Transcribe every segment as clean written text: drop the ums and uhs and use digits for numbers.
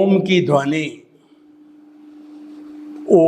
ओम की ध्वनि ओ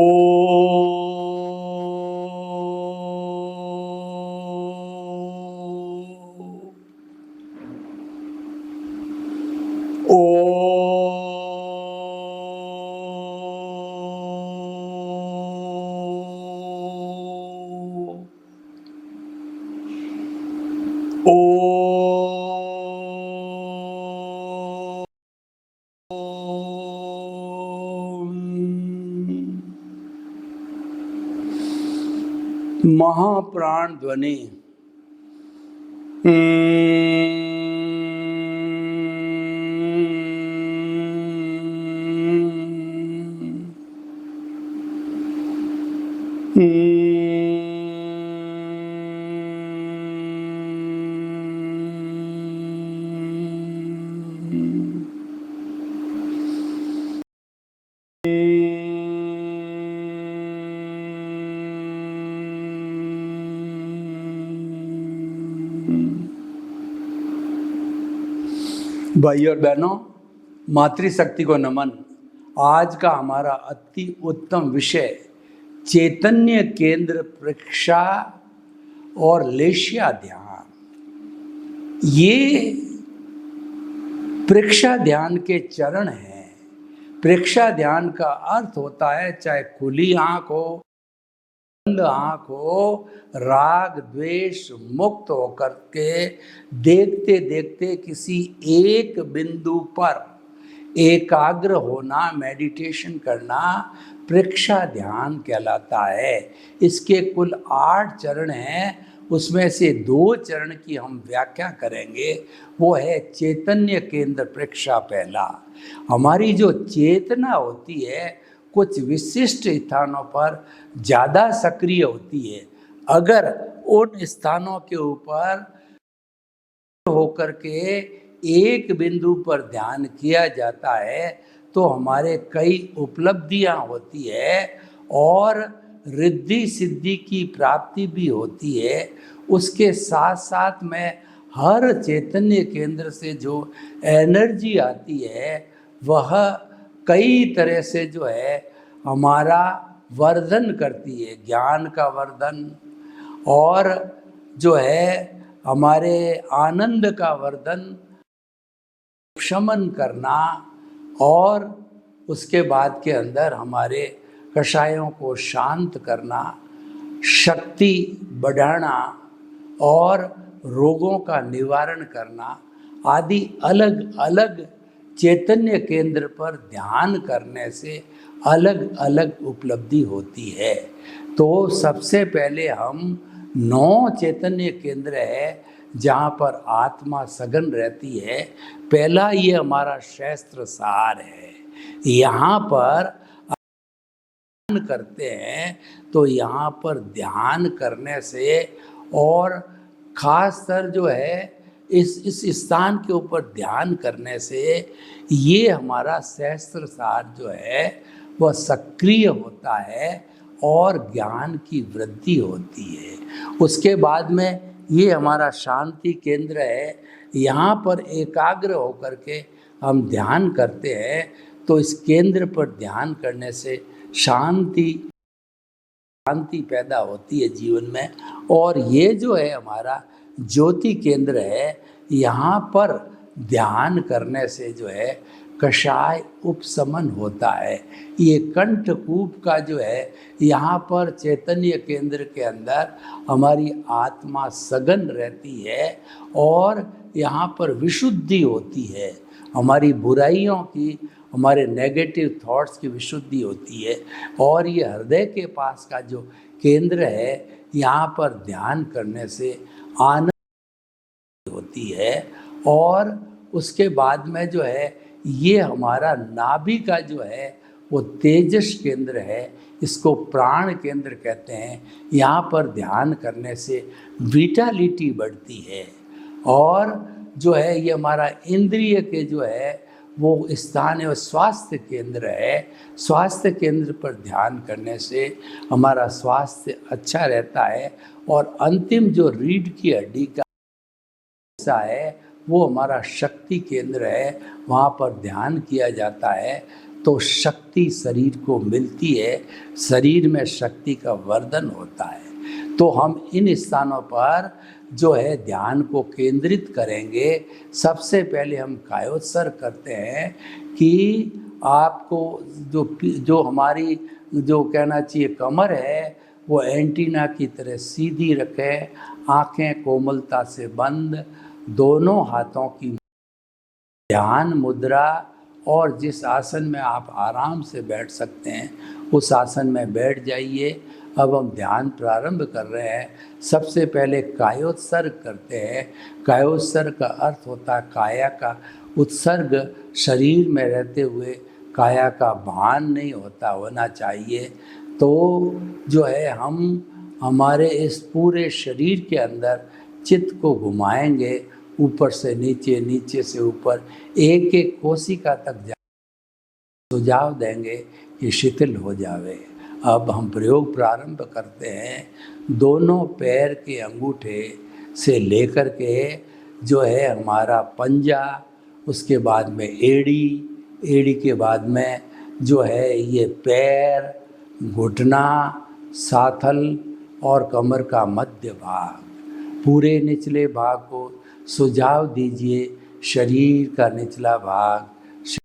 महाप्राण ध्वनि भाई और बहनों, मातृशक्ति को नमन। आज का हमारा अति उत्तम विषय चैतन्य केंद्र प्रेक्षा और लेशिया ध्यान। ये प्रेक्षा ध्यान के चरण हैं। प्रेक्षा ध्यान का अर्थ होता है चाहे खुली आंख हो, बंद आंख हो, राग द्वेष मुक्त होकर के देखते देखते किसी एक बिंदु पर एकाग्र होना, मेडिटेशन करना प्रेक्षा ध्यान कहलाता है। इसके कुल 8 चरण हैं, उसमें से 2 चरण की हम व्याख्या करेंगे। वो है चैतन्य केंद्र प्रेक्षा। पहला, हमारी जो चेतना होती है कुछ विशिष्ट स्थानों पर ज़्यादा सक्रिय होती है। अगर उन स्थानों के ऊपर होकर के एक बिंदु पर ध्यान किया जाता है तो हमारे कई उपलब्धियां होती है और रिद्धि सिद्धि की प्राप्ति भी होती है। उसके साथ साथ में हर चैतन्य केंद्र से जो एनर्जी आती है वह कई तरह से जो है हमारा वर्धन करती है, ज्ञान का वर्धन और जो है हमारे आनंद का वर्धन, शमन करना और उसके बाद के अंदर हमारे कषायों को शांत करना, शक्ति बढ़ाना और रोगों का निवारण करना आदि अलग अलग चैतन्य केंद्र पर ध्यान करने से अलग अलग उपलब्धि होती है। तो सबसे पहले हम 9 चैतन्य केंद्र है जहाँ पर आत्मा सघन रहती है। पहला ये हमारा शास्त्र सार है। यहाँ पर ध्यान करते हैं तो यहाँ पर ध्यान करने से और खासकर जो है इस स्थान के ऊपर ध्यान करने से ये हमारा सहस्त्र सार जो है वह सक्रिय होता है और ज्ञान की वृद्धि होती है। उसके बाद में ये हमारा शांति केंद्र है। यहाँ पर एकाग्र होकर के हम ध्यान करते हैं तो इस केंद्र पर ध्यान करने से शांति पैदा होती है जीवन में। और ये जो है हमारा ज्योति केंद्र है, यहाँ पर ध्यान करने से जो है कषाय उपशमन होता है। ये कंठकूप का जो है यहाँ पर चैतन्य केंद्र के अंदर हमारी आत्मा सघन रहती है और यहाँ पर विशुद्धि होती है। हमारी बुराइयों की, हमारे नेगेटिव थॉट्स की विशुद्धि होती है। और ये हृदय के पास का जो केंद्र है यहाँ पर ध्यान करने से आनंद होती है। और उसके बाद में जो है ये हमारा नाभि का जो है वो तेजस केंद्र है, इसको प्राण केंद्र कहते हैं। यहाँ पर ध्यान करने से विटालिटी बढ़ती है। और जो है ये हमारा इंद्रिय के जो है वो स्थान है, वो स्वास्थ्य केंद्र है। स्वास्थ्य केंद्र पर ध्यान करने से हमारा स्वास्थ्य अच्छा रहता है। और अंतिम जो रीढ़ की हड्डी का हिस्सा है वो हमारा शक्ति केंद्र है, वहाँ पर ध्यान किया जाता है तो शक्ति शरीर को मिलती है, शरीर में शक्ति का वर्धन होता है। तो हम इन स्थानों पर जो है ध्यान को केंद्रित करेंगे। सबसे पहले हम कायोत्सर्ग करते हैं कि आपको जो हमारी जो कहना चाहिए कमर है वो एंटीना की तरह सीधी रखें, आंखें कोमलता से बंद, दोनों हाथों की ध्यान मुद्रा, और जिस आसन में आप आराम से बैठ सकते हैं उस आसन में बैठ जाइए। अब हम ध्यान प्रारंभ कर रहे हैं। सबसे पहले कायोत्सर्ग करते हैं। कायोत्सर्ग का अर्थ होता है काया का उत्सर्ग, शरीर में रहते हुए काया का भान नहीं होना चाहिए। तो जो है हम हमारे इस पूरे शरीर के अंदर चित्त को घुमाएंगे, ऊपर से नीचे, नीचे से ऊपर, एक एक कोशिका तक सुझाव देंगे कि शिथिल हो जावे। अब हम प्रयोग प्रारंभ करते हैं। दोनों पैर के अंगूठे से लेकर के जो है हमारा पंजा, उसके बाद में एड़ी के बाद में जो है ये पैर, घुटना, साथल और कमर का मध्य भाग, पूरे निचले भाग को सुझाव दीजिए। शरीर का निचला भाग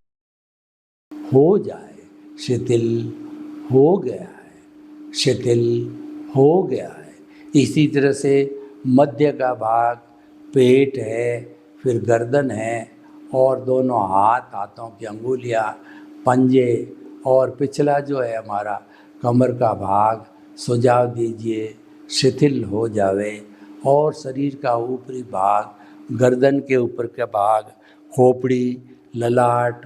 हो जाए, शिथिल हो गया है, शिथिल हो गया है। इसी तरह से मध्य का भाग पेट है, फिर गर्दन है और दोनों हाथों की अंगुलियां, पंजे और पिछला जो है हमारा कमर का भाग सुझाव दीजिए, शिथिल हो जावे। और शरीर का ऊपरी भाग, गर्दन के ऊपर का भाग, खोपड़ी, ललाट,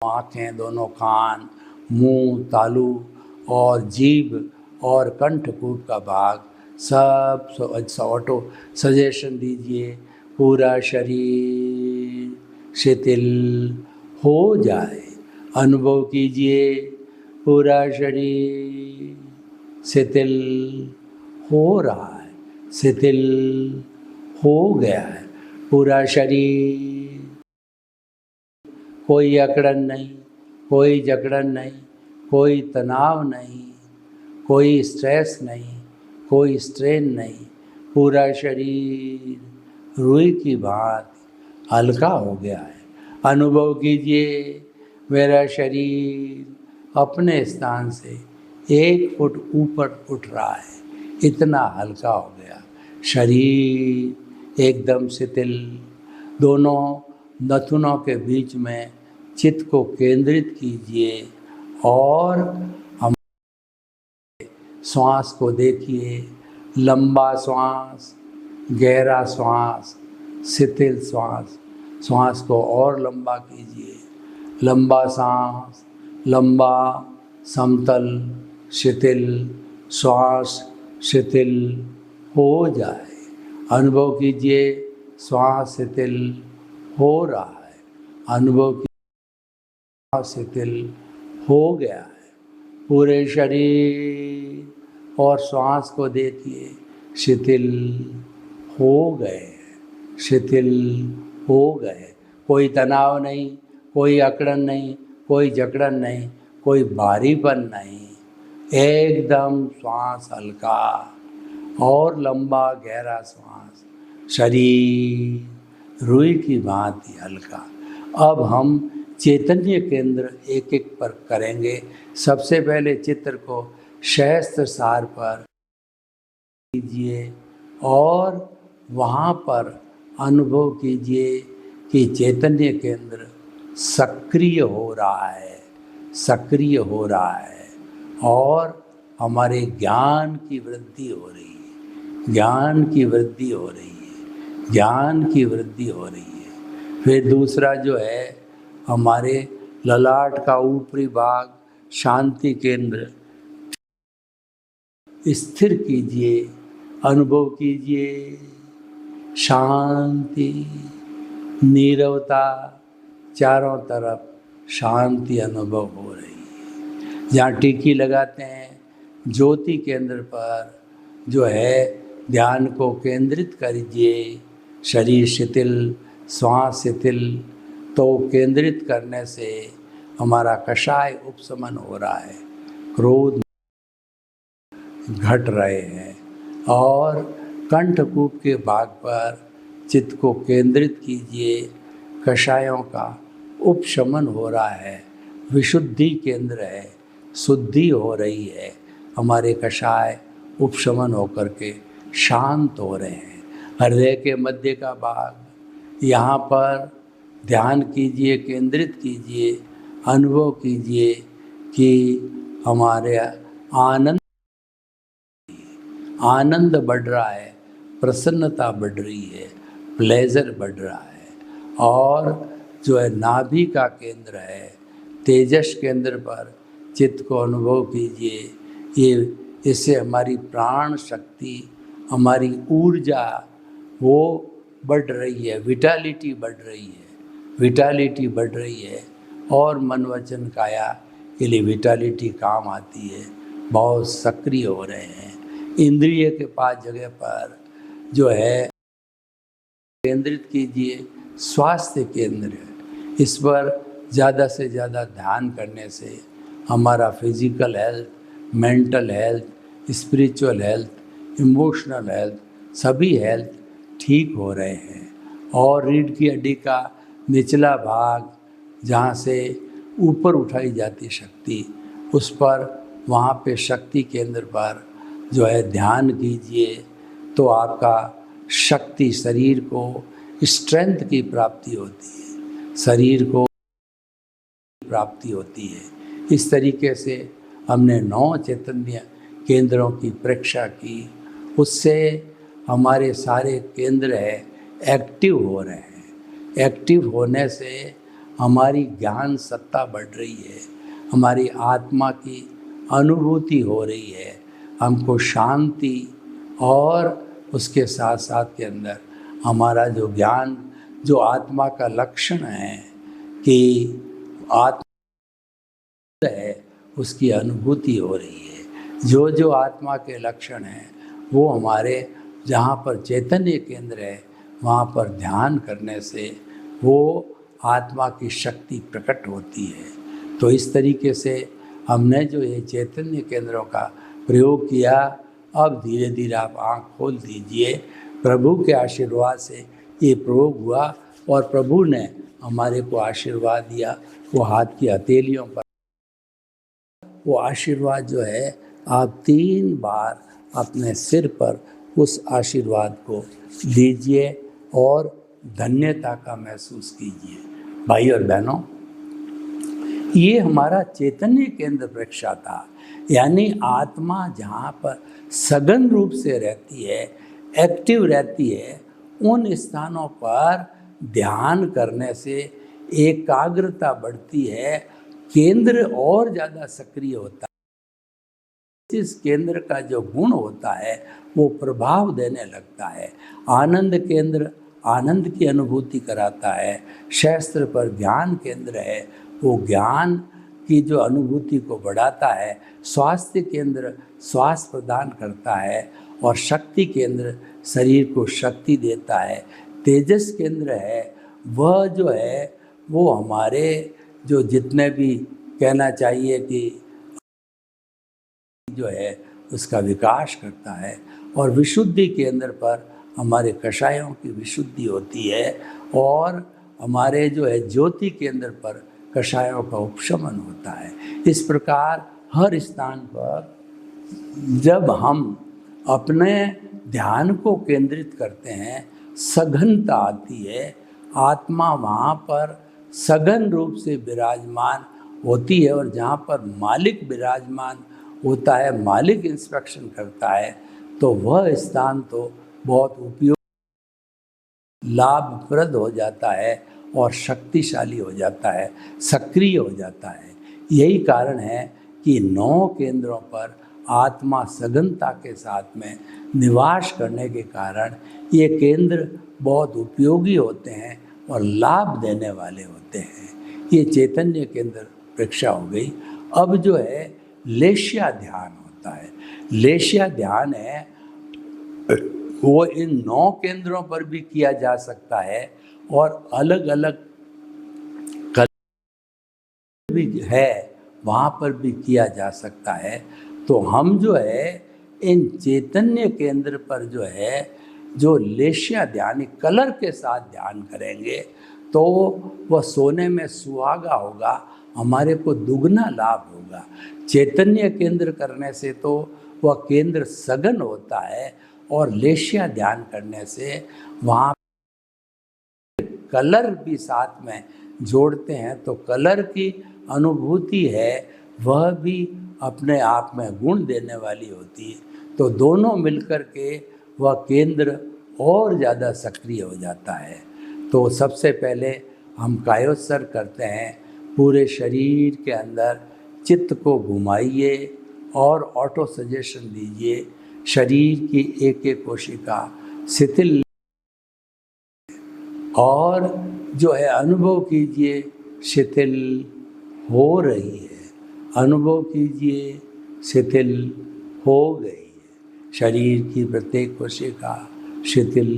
आँखें, दोनों कान, मुंह, तालू और जीभ और कंठकूट का भाग, सब ऑटो सजेशन दीजिए। पूरा शरीर शिथिल हो जाए, अनुभव कीजिए पूरा शरीर शिथिल हो रहा है, शिथिल हो गया है पूरा शरीर। कोई अकड़न नहीं, कोई जकड़न नहीं, कोई तनाव नहीं, कोई स्ट्रेस नहीं, कोई स्ट्रेन नहीं। पूरा शरीर रुई की भांति हल्का हो गया है। अनुभव कीजिए मेरा शरीर अपने स्थान से 1 फुट ऊपर उठ रहा है, इतना हल्का हो गया। शरीर एकदम शिथिल। दोनों नथुनों के बीच में चित्त को केंद्रित कीजिए और हम श्वास को देखिए। लंबा श्वास, गहरा श्वास, शिथिल श्वास। श्वास को और लंबा कीजिए। लंबा सांस, लंबा, समतल, शिथिल श्वास शिथिल हो जाए। अनुभव कीजिए श्वास शिथिल हो रहा है। अनुभव कीजिए श्वास शिथिल हो गया है पूरे शरीर, और श्वास को देखिए शिथिल हो गए, शिथिल हो गए। कोई तनाव नहीं, कोई अकड़न नहीं, कोई जकड़न नहीं, कोई भारीपन नहीं। एकदम श्वास हल्का और लंबा गहरा श्वास, शरीर रुई की भांति हल्का। अब हम चैतन्य केंद्र एक एक पर करेंगे। सबसे पहले चित्र को सहस्त्र सार पर कीजिए और वहाँ पर अनुभव कीजिए कि चैतन्य केंद्र सक्रिय हो रहा है, सक्रिय हो रहा है और हमारे ज्ञान की वृद्धि हो रही है, ज्ञान की वृद्धि हो रही है, ज्ञान की वृद्धि हो रही है। फिर दूसरा जो है हमारे ललाट का ऊपरी भाग, शांति केंद्र स्थिर कीजिए, अनुभव कीजिए शांति, नीरवता, चारों तरफ शांति अनुभव हो रही है। जहाँ टिकी लगाते हैं ज्योति केंद्र पर जो है ध्यान को केंद्रित करिए शरीर शिथिल, श्वास शिथिल, तो केंद्रित करने से हमारा कषाय उपशमन हो रहा है, क्रोध घट रहे हैं। और कंठकूप के भाग पर चित्त को केंद्रित कीजिए, कषायों का उपशमन हो रहा है, विशुद्धि केंद्र है, शुद्धि हो रही है, हमारे कषाय उपशमन होकर के शांत हो रहे हैं। हृदय के मध्य का भाग, यहाँ पर ध्यान कीजिए, केंद्रित कीजिए, अनुभव कीजिए कि हमारे आनंद बढ़ रहा है, प्रसन्नता बढ़ रही है, प्लेजर बढ़ रहा है। और जो है नाभि का केंद्र है, तेजस केंद्र पर चित्त को अनुभव कीजिए। ये इससे हमारी प्राण शक्ति, हमारी ऊर्जा वो बढ़ रही है, विटालिटी बढ़ रही है, विटालिटी बढ़ रही है। और मन वचन काया के लिए विटालिटी काम आती है, बहुत सक्रिय हो रहे हैं। इंद्रिय के पास जगह पर जो है केंद्रित कीजिए, स्वास्थ्य केंद्र है, इस पर ज़्यादा से ज़्यादा ध्यान करने से हमारा physical health, mental health, spiritual health, emotional health, सभी हेल्थ ठीक हो रहे हैं। और रीढ़ की हड्डी का निचला भाग, जहाँ से ऊपर उठाई जाती शक्ति, उस पर वहाँ पे शक्ति केंद्र पर जो है ध्यान कीजिए, तो आपका शक्ति, शरीर को स्ट्रेंथ की प्राप्ति होती है, शरीर को प्राप्ति होती है। इस तरीके से हमने 9 चैतन्य केंद्रों की परीक्षा की, उससे हमारे सारे केंद्र है एक्टिव हो रहे हैं। एक्टिव होने से हमारी ज्ञान सत्ता बढ़ रही है, हमारी आत्मा की अनुभूति हो रही है, हमको शांति, और उसके साथ साथ के अंदर हमारा जो ज्ञान, जो आत्मा का लक्षण है कि आत्मा है, उसकी अनुभूति हो रही है। जो जो आत्मा के लक्षण हैं वो हमारे जहाँ पर चैतन्य केंद्र है वहाँ पर ध्यान करने से वो आत्मा की शक्ति प्रकट होती है। तो इस तरीके से हमने जो ये चैतन्य केंद्रों का प्रयोग किया, अब धीरे धीरे आप आँख खोल दीजिए। प्रभु के आशीर्वाद से ये प्रयोग हुआ और प्रभु ने हमारे को आशीर्वाद दिया। वो हाथ की हथेलियों पर वो आशीर्वाद जो है आप 3 बार अपने सिर पर उस आशीर्वाद को लीजिए और धन्यता का महसूस कीजिए। भाई और बहनों, ये हमारा चैतन्य केंद्र परीक्षा था, यानी आत्मा जहाँ पर सघन रूप से रहती है, एक्टिव रहती है, उन स्थानों पर ध्यान करने से एकाग्रता बढ़ती है, केंद्र और ज़्यादा सक्रिय होता है। इस केंद्र का जो गुण होता है वो प्रभाव देने लगता है। आनंद केंद्र आनंद की अनुभूति कराता है, शास्त्र पर ज्ञान केंद्र है, वो ज्ञान की जो अनुभूति को बढ़ाता है। स्वास्थ्य केंद्र स्वास्थ्य प्रदान करता है और शक्ति केंद्र शरीर को शक्ति देता है। तेजस केंद्र है वह जो है वो हमारे जो जितने भी कहना चाहिए कि जो है उसका विकास करता है। और विशुद्धि केंद्र पर हमारे कषायों की विशुद्धि होती है और हमारे जो है ज्योति केंद्र पर कषायों का उपशमन होता है। इस प्रकार हर स्थान पर जब हम अपने ध्यान को केंद्रित करते हैं, सघनता आती है, आत्मा वहाँ पर सघन रूप से विराजमान होती है। और जहाँ पर मालिक विराजमान होता है, मालिक इंस्पेक्शन करता है, तो वह स्थान तो बहुत उपयोग लाभप्रद हो जाता है और शक्तिशाली हो जाता है, सक्रिय हो जाता है। यही कारण है कि 9 केंद्रों पर आत्मा सघनता के साथ में निवास करने के कारण ये केंद्र बहुत उपयोगी होते हैं और लाभ देने वाले होते हैं। ये चैतन्य केंद्र परीक्षा हो गई। अब जो है लेश्या ध्यान होता है। लेश्या ध्यान है वो इन 9 केंद्रों पर भी किया जा सकता है और अलग अलग भी है वहाँ पर भी किया जा सकता है। तो हम जो है इन चैतन्य केंद्र पर जो है जो लेश्या ध्यान कलर के साथ ध्यान करेंगे तो वह सोने में सुहागा होगा, हमारे को दुगना लाभ होगा। चैतन्य केंद्र करने से तो वह केंद्र सघन होता है और लेश्या ध्यान करने से वहाँ कलर भी साथ में जोड़ते हैं तो कलर की अनुभूति है वह भी अपने आप में गुण देने वाली होती है। तो दोनों मिलकर के वह केंद्र और ज़्यादा सक्रिय हो जाता है। तो सबसे पहले हम कायोत्सर्ग करते हैं, पूरे शरीर के अंदर चित्त को घुमाइए और ऑटो सजेशन दीजिए, शरीर की एक एक कोशिका शिथिल और जो है अनुभव कीजिए शिथिल हो रही है, अनुभव कीजिए शिथिल हो गई है। शरीर की प्रत्येक कोशिका शिथिल,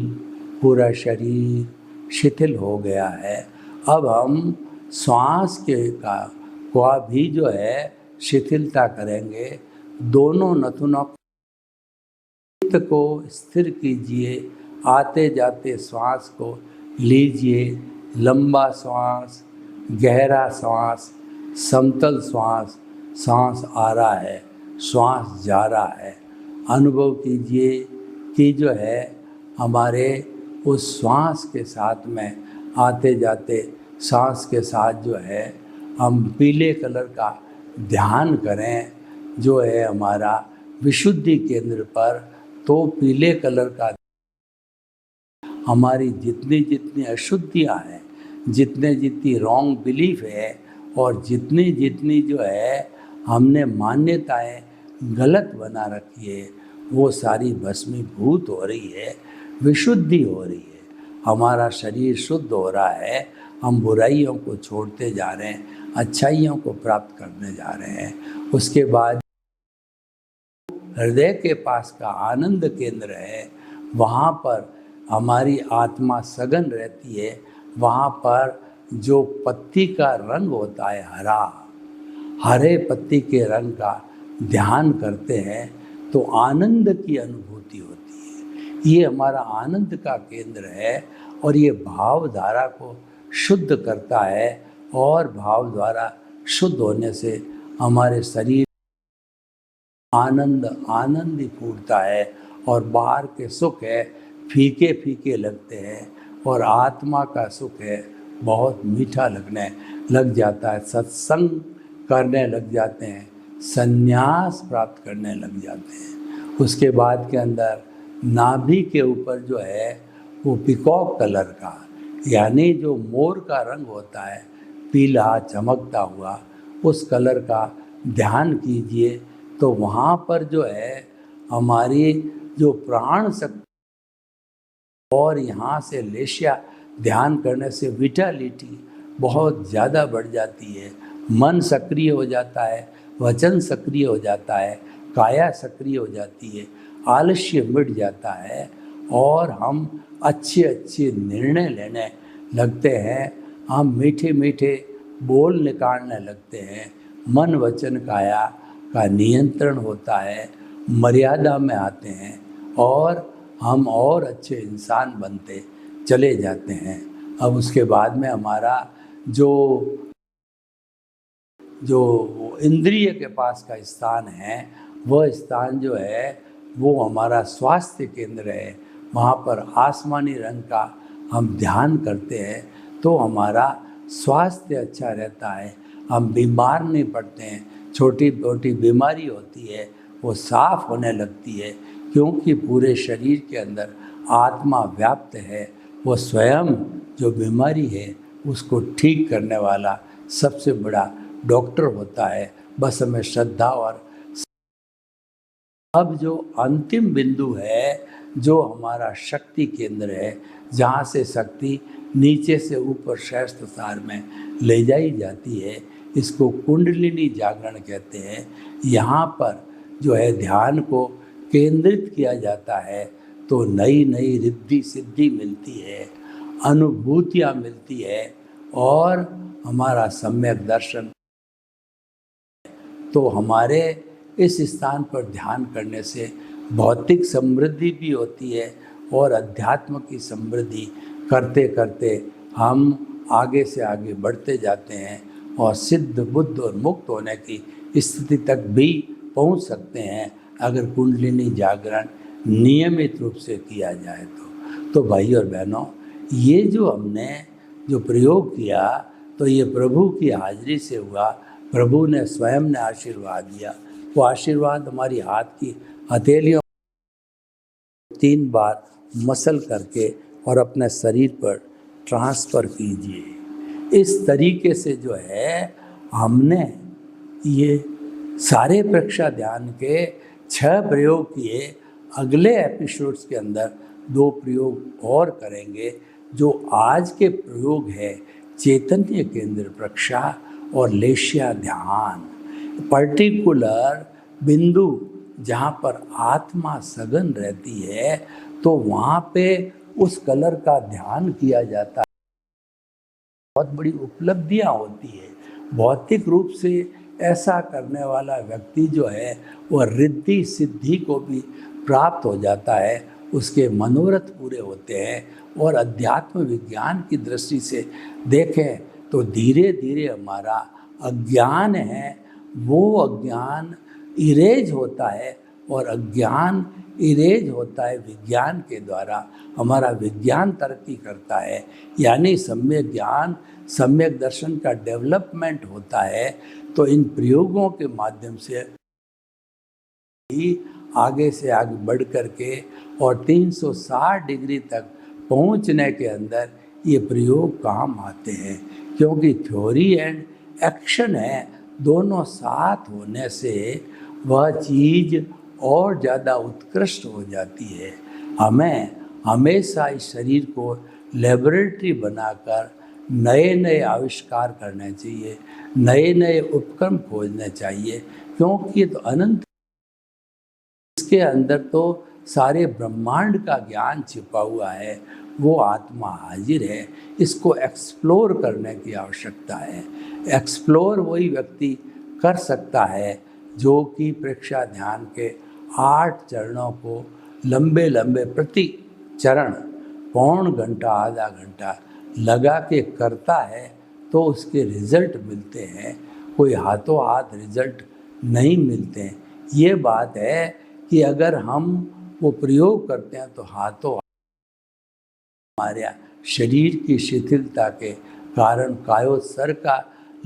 पूरा शरीर शिथिल हो गया है। अब हम श्वास के का भी जो है शिथिलता करेंगे। दोनों नथुनों को स्थिर कीजिए, आते जाते श्वास को लीजिए, लंबा श्वास, गहरा श्वास, समतल श्वास, सांस आ रहा है, श्वास जा रहा है। अनुभव कीजिए कि जो है हमारे उस श्वास के साथ में आते जाते सांस के साथ जो है हम पीले कलर का ध्यान करें, जो है हमारा विशुद्धि केंद्र पर। तो पीले कलर का हमारी जितनी जितनी अशुद्धियाँ हैं, जितने जितनी रॉन्ग बिलीफ है और जितनी जितनी जो है हमने मान्यताएं गलत बना रखी है वो सारी भस्मीभूत हो रही है, विशुद्धि हो रही है। हमारा शरीर शुद्ध हो रहा है, हम बुराइयों को छोड़ते जा रहे हैं, अच्छाइयों को प्राप्त करने जा रहे हैं। उसके बाद हृदय के पास का आनंद केंद्र है, वहाँ पर हमारी आत्मा सघन रहती है। वहाँ पर जो पत्ती का रंग होता है हरा, हरे पत्ती के रंग का ध्यान करते हैं तो आनंद की अनुभूति होती है। ये हमारा आनंद का केंद्र है और ये भाव धारा को शुद्ध करता है और भाव द्वारा शुद्ध होने से हमारे शरीर आनंद ही फूटता है और बाहर के सुख है फीके फीके लगते हैं और आत्मा का सुख है बहुत मीठा लगने लग जाता है। सत्संग करने लग जाते हैं, संन्यास प्राप्त करने लग जाते हैं। उसके बाद के अंदर नाभि के ऊपर जो है वो पिकॉक कलर का, यानी जो मोर का रंग होता है पीला चमकता हुआ, उस कलर का ध्यान कीजिए। तो वहाँ पर जो है हमारी जो प्राण शक्ति और यहाँ से लेश्या ध्यान करने से विटालिटी बहुत ज़्यादा बढ़ जाती है। मन सक्रिय हो जाता है, वचन सक्रिय हो जाता है, काया सक्रिय हो जाती है, आलस्य मिट जाता है और हम अच्छे अच्छे निर्णय लेने लगते हैं। हम मीठे मीठे बोल निकालने लगते हैं। मन वचन काया का नियंत्रण होता है, मर्यादा में आते हैं और हम और अच्छे इंसान बनते चले जाते हैं। अब उसके बाद में हमारा जो इंद्रिय के पास का स्थान है, वह स्थान जो है वो हमारा स्वास्थ्य केंद्र है। वहाँ पर आसमानी रंग का हम ध्यान करते हैं तो हमारा स्वास्थ्य अच्छा रहता है, हम बीमार नहीं पड़ते हैं। छोटी मोटी बीमारी होती है वो साफ होने लगती है क्योंकि पूरे शरीर के अंदर आत्मा व्याप्त है। वो स्वयं जो बीमारी है उसको ठीक करने वाला सबसे बड़ा डॉक्टर होता है। बस हमें श्रद्धा और अब जो अंतिम बिंदु है, जो हमारा शक्ति केंद्र है, जहाँ से शक्ति नीचे से ऊपर सहस्त्र सार में ले जाई जाती है, इसको कुंडलिनी जागरण कहते हैं। यहाँ पर जो है ध्यान को केंद्रित किया जाता है तो नई नई रिद्धि सिद्धि मिलती है, अनुभूतियाँ मिलती है और हमारा सम्यक दर्शन। तो हमारे इस स्थान पर ध्यान करने से भौतिक समृद्धि भी होती है और अध्यात्म की समृद्धि करते करते हम आगे से आगे बढ़ते जाते हैं और सिद्ध बुद्ध और मुक्त होने की स्थिति तक भी पहुंच सकते हैं अगर कुंडलिनी जागरण नियमित रूप से किया जाए तो भाई और बहनों, ये जो हमने जो प्रयोग किया तो ये प्रभु की हाजिरी से हुआ। प्रभु ने स्वयं ने आशीर्वाद दिया। वो आशीर्वाद हमारी हाथ की हथेलियों 3 बार मसल करके और अपने शरीर पर ट्रांसफ़र कीजिए। इस तरीके से जो है हमने ये सारे प्रक्षा ध्यान के 6 प्रयोग किए। अगले एपिसोड्स के अंदर 2 प्रयोग और करेंगे। जो आज के प्रयोग है चैतन्य केंद्र प्रक्षा और लेशिया ध्यान, पर्टिकुलर बिंदु जहाँ पर आत्मा सघन रहती है तो वहाँ पे उस कलर का ध्यान किया जाता है। बहुत बड़ी उपलब्धियाँ होती है। भौतिक रूप से ऐसा करने वाला व्यक्ति जो है वह रिद्धि सिद्धि को भी प्राप्त हो जाता है, उसके मनोरथ पूरे होते हैं। और अध्यात्म विज्ञान की दृष्टि से देखें तो धीरे धीरे हमारा अज्ञान है वो अज्ञान इरेज होता है और अज्ञान इरेज होता है विज्ञान के द्वारा। हमारा विज्ञान तरक्की करता है, यानी सम्यक ज्ञान सम्यक दर्शन का डेवलपमेंट होता है। तो इन प्रयोगों के माध्यम से ही आगे से आगे बढ़ करके और 360 डिग्री तक पहुंचने के अंदर ये प्रयोग काम आते हैं, क्योंकि थ्योरी एंड एक्शन है, दोनों साथ होने से वह चीज़ और ज़्यादा उत्कृष्ट हो जाती है। हमें हमेशा इस शरीर को लेबोरेटरी बनाकर नए नए आविष्कार करने चाहिए, नए नए उपक्रम खोजने चाहिए, क्योंकि ये तो अनंत, इसके अंदर तो सारे ब्रह्मांड का ज्ञान छिपा हुआ है। वो आत्मा हाजिर है, इसको एक्सप्लोर करने की आवश्यकता है। एक्सप्लोर वही व्यक्ति कर सकता है जो कि प्रेक्षा ध्यान के 8 चरणों को लंबे लंबे प्रति चरण पौन घंटा आधा घंटा लगा के करता है तो उसके रिजल्ट मिलते हैं। कोई हाथों हाथ रिजल्ट नहीं मिलते हैं। ये बात है कि अगर हम वो प्रयोग करते हैं तो हाथों हमारे शरीर की शिथिलता के कारण कायोत्सर्ग का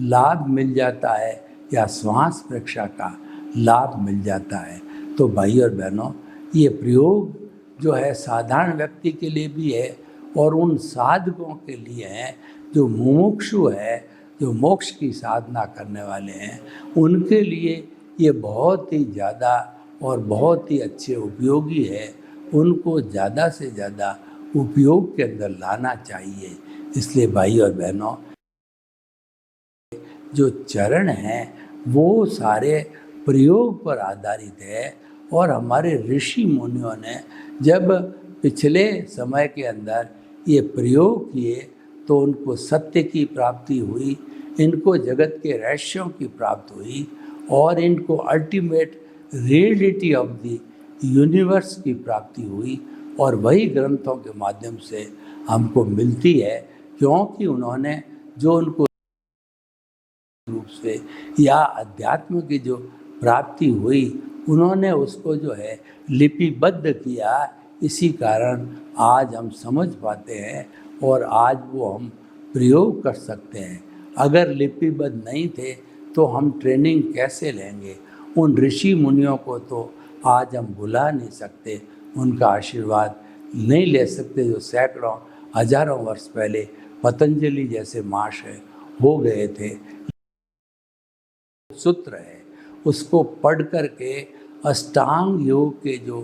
लाभ मिल जाता है या श्वास प्रक्षा का लाभ मिल जाता है। तो भाई और बहनों, ये प्रयोग जो है साधारण व्यक्ति के लिए भी है और उन साधकों के लिए है जो मुमुक्षु है, जो मोक्ष की साधना करने वाले हैं, उनके लिए ये बहुत ही ज़्यादा और बहुत ही अच्छे उपयोगी है। उनको ज़्यादा से ज़्यादा उपयोग के अंदर लाना चाहिए। इसलिए भाई और बहनों, जो चरण हैं वो सारे प्रयोग पर आधारित है और हमारे ऋषि मुनियों ने जब पिछले समय के अंदर ये प्रयोग किए तो उनको सत्य की प्राप्ति हुई, इनको जगत के रहस्यों की प्राप्ति हुई और इनको ultimate reality of the universe की प्राप्ति हुई। और वही ग्रंथों के माध्यम से हमको मिलती है, क्योंकि उन्होंने जो उनको रूप से या अध्यात्म की जो प्राप्ति हुई उन्होंने उसको जो है लिपिबद्ध किया। इसी कारण आज हम समझ पाते हैं और आज वो हम प्रयोग कर सकते हैं। अगर लिपिबद्ध नहीं थे तो हम ट्रेनिंग कैसे लेंगे? उन ऋषि मुनियों को तो आज हम भुला नहीं सकते, उनका आशीर्वाद नहीं ले सकते जो सैकड़ों हजारों वर्ष पहले पतंजलि जैसे महाशय हो गए थे। सूत्र है उसको पढ़ करके अष्टांग योग के जो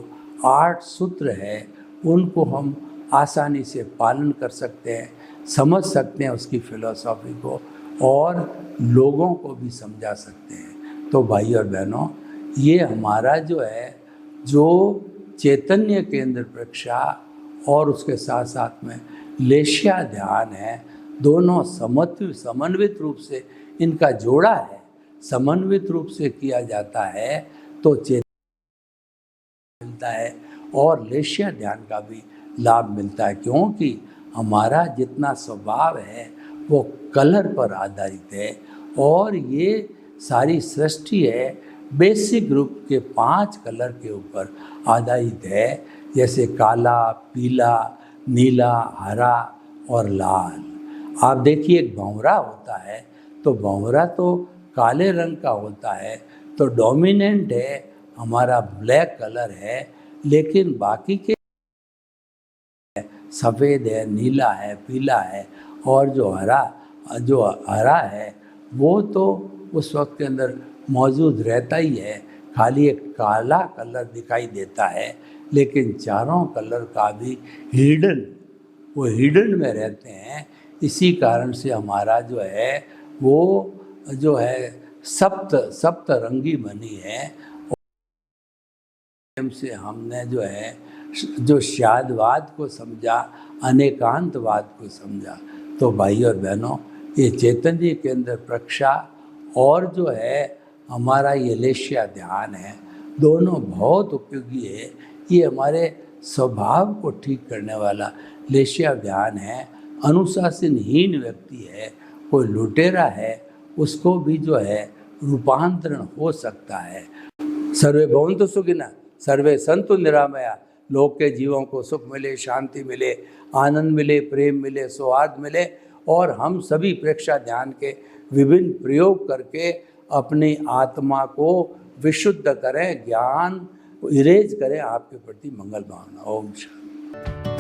8 सूत्र है उनको हम आसानी से पालन कर सकते हैं, समझ सकते हैं उसकी फिलॉसफी को और लोगों को भी समझा सकते हैं। तो भाई और बहनों, ये हमारा जो है जो चैतन्य केंद्र प्रेक्षा और उसके साथ साथ में लेशिया ध्यान है, दोनों समन्वित रूप से इनका जोड़ा है, समन्वित रूप से किया जाता है तो चेतन मिलता है और लेशिया ध्यान का भी लाभ मिलता है, क्योंकि हमारा जितना स्वभाव है वो कलर पर आधारित है और ये सारी सृष्टि है बेसिक ग्रुप के 5 कलर के ऊपर आधारित है, जैसे काला, पीला, नीला, हरा और लाल। आप देखिए एक भंवरा होता है तो भंवरा तो काले रंग का होता है, तो डोमिनेंट है हमारा ब्लैक कलर है, लेकिन बाकी के सफ़ेद है, नीला है, पीला है और जो हरा है वो तो उस वक्त के अंदर मौजूद रहता ही है, खाली एक काला कलर दिखाई देता है, लेकिन चारों कलर का भी हिडन में रहते हैं। इसी कारण से हमारा जो है वो जो है सप्त रंगी बनी है। से हमने जो शादवाद को समझा, अनेकांतवाद को समझा। तो भाई और बहनों, ये चैतन्य केंद्र प्रक्षा और जो है हमारा ये लेशिया ध्यान है, दोनों बहुत उपयोगी है। ये हमारे स्वभाव को ठीक करने वाला लेशिया ध्यान है। अनुशासनहीन व्यक्ति है, कोई लुटेरा है, उसको भी जो है रूपांतरण हो सकता है। सर्वे भवन्तु सुखिनः, सर्वे सन्तु निरामया। लोक के जीवों को सुख मिले, शांति मिले, आनंद मिले, प्रेम मिले, सौहार्द मिले और हम सभी प्रेक्षा ध्यान के विभिन्न प्रयोग करके अपनी आत्मा को विशुद्ध करें, ज्ञान इरेज करें, आपके प्रति मंगल भावना। ओम शांति।